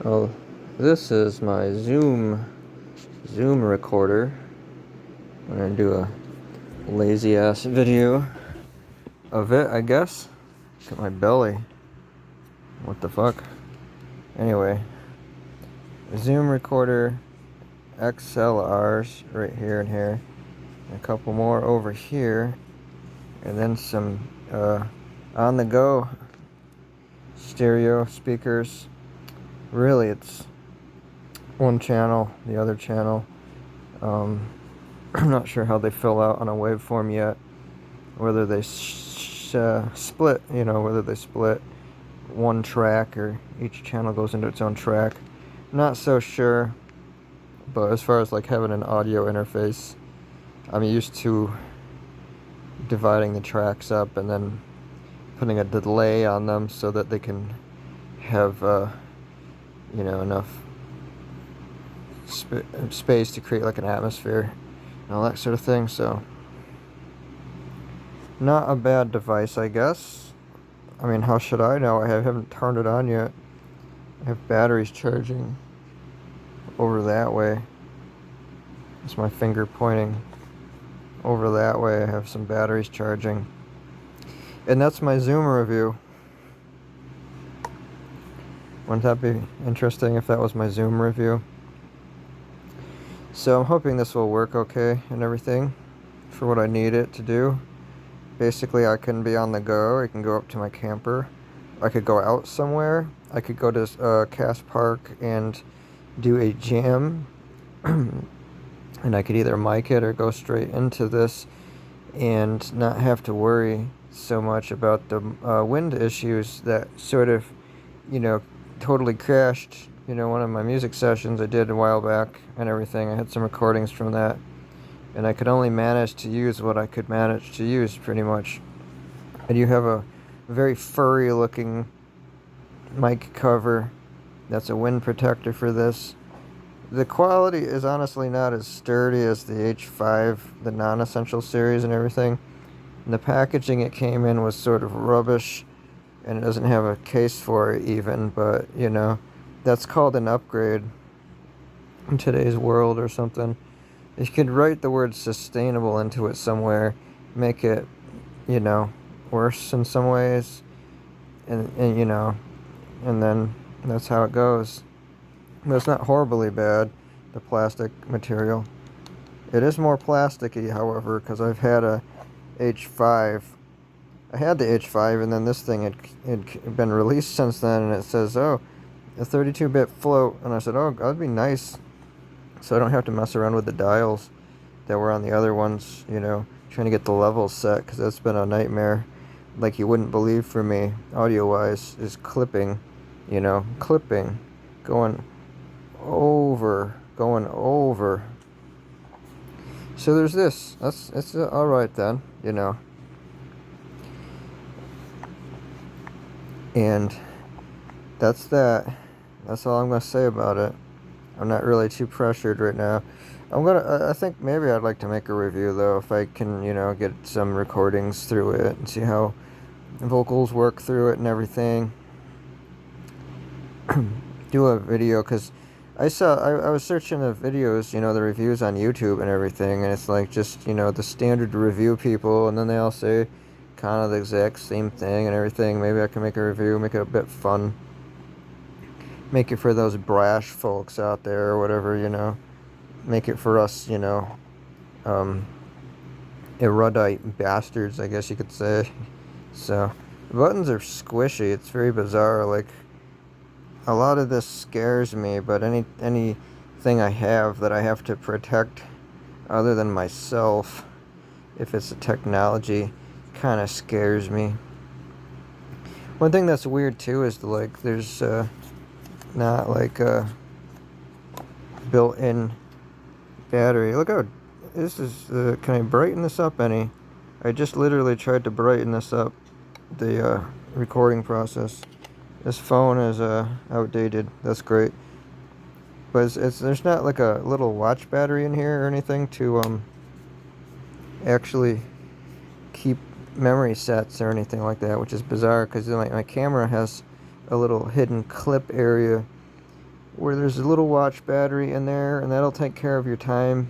Oh, this is my Zoom recorder. I'm gonna do a lazy ass video of it, I guess. Look at my belly. What the fuck? Anyway, Zoom recorder, XLRs right here and here, and a couple more over here, and then some on the go stereo speakers. Really, it's one channel, the other channel. I'm not sure how they fill out on a waveform yet. Whether they split, whether they split one track or each channel goes into its own track. Not so sure. But as far as like having an audio interface, I'm used to dividing the tracks up and then putting a delay on them so that they can have, enough space to create like an atmosphere and all that sort of thing. So, not a bad device, I guess. I mean, how should I know? I haven't turned it on yet. I have batteries charging over that way. It's my finger pointing over that way. I have some batteries charging. And that's my Zoom review. Wouldn't that be interesting if that was my Zoom review? So I'm hoping this will work okay and everything for what I need it to do. Basically, I can be on the go. I can go up to my camper. I could go out somewhere. I could go to Cass Park and do a jam. And I could either mic it or go straight into this and not have to worry so much about the wind issues that sort of, totally crashed, one of my music sessions I did a while back and everything. I had some recordings from that, and I could only manage to use what I could manage to use, pretty much. And you have a very furry looking mic cover that's a wind protector for this. The quality is honestly not as sturdy as the H5, the non-essential series and everything. And the packaging it came in was sort of rubbish, and it doesn't have a case for it even, but, that's called an upgrade in today's world or something. You could write the word sustainable into it somewhere, make it, worse in some ways, and and then that's how it goes. But it's not horribly bad, the plastic material. It is more plasticky, however, because I've had a H5. I had the H5, and then this thing had been released since then, and it says, oh, a 32-bit float. And I said, oh, that'd be nice, so I don't have to mess around with the dials that were on the other ones, trying to get the levels set, because that's been a nightmare. Like you wouldn't believe for me, audio-wise, is clipping, clipping, going over. So there's this. It's all right then, And that's that. That's all I'm gonna say about it. I'm not really too pressured right now. I think maybe I'd like to make a review though, if I can, get some recordings through it and see how vocals work through it and everything. Do a video, because I was searching the videos, the reviews on YouTube and everything, and it's like just, the standard review people, and then they all say kind of the exact same thing and everything. Maybe I can make a review, make it a bit fun. Make it for those brash folks out there or whatever, Make it for us, erudite bastards, I guess you could say. So, the buttons are squishy. It's very bizarre. Like, a lot of this scares me, but anything I have that I have to protect other than myself, if it's a technology, kind of scares me. One thing that's weird too is there's not like a built-in battery. Look how this is. Can I brighten this up any? I just literally tried to brighten this up, the recording process. This phone is outdated. That's great, but there's not like a little watch battery in here or anything to actually keep memory sets or anything like that, which is bizarre because my camera has a little hidden clip area where there's a little watch battery in there, and that'll take care of your time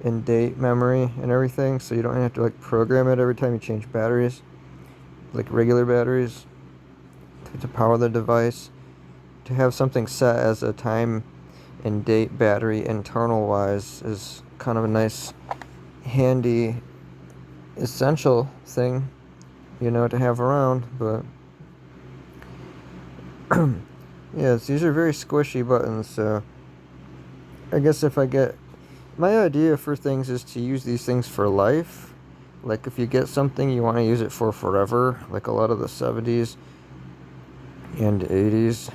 and date memory and everything, so you don't have to like program it every time you change batteries, like regular batteries, to power the device. To have something set as a time and date battery internal wise is kind of a nice, handy, essential thing, to have around. But yes, these are very squishy buttons, so I guess if I get... My idea for things is to use these things for life. Like if you get something, you want to use it for forever, like a lot of the 70s and 80s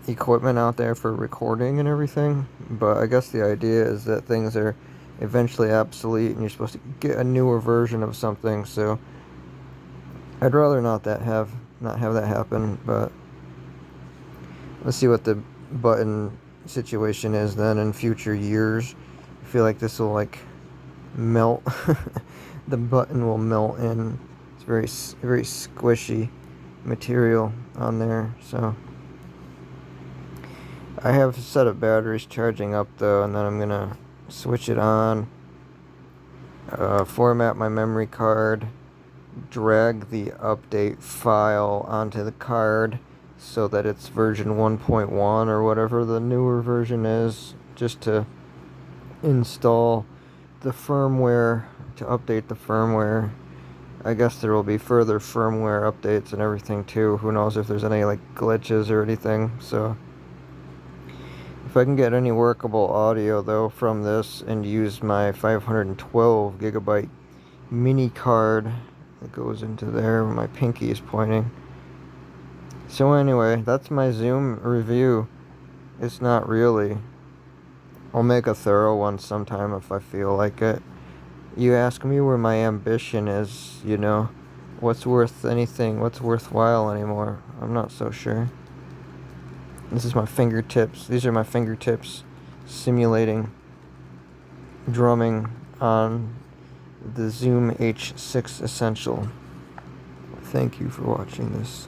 equipment out there for recording and everything. But I guess the idea is that things are eventually obsolete and you're supposed to get a newer version of something, so I'd rather not have that happen. But let's see what the button situation is then in future years. I feel like this will like melt. The button will melt in. It's very squishy material on there. So I have a set of batteries charging up though, and then I'm gonna switch it on, format my memory card, drag the update file onto the card so that it's version 1.1 or whatever the newer version is, just to install the firmware, to update the firmware. I guess there will be further firmware updates and everything too. Who knows if there's any like glitches or anything. So if I can get any workable audio though from this and use my 512 gigabyte mini card that goes into there where my pinky is pointing. So anyway, that's my Zoom review. It's not really. I'll make a thorough one sometime if I feel like it. You ask me where my ambition is, what's worth anything, what's worthwhile anymore. I'm not so sure. This is my fingertips. These are my fingertips simulating drumming on the Zoom H6 Essential. Thank you for watching this.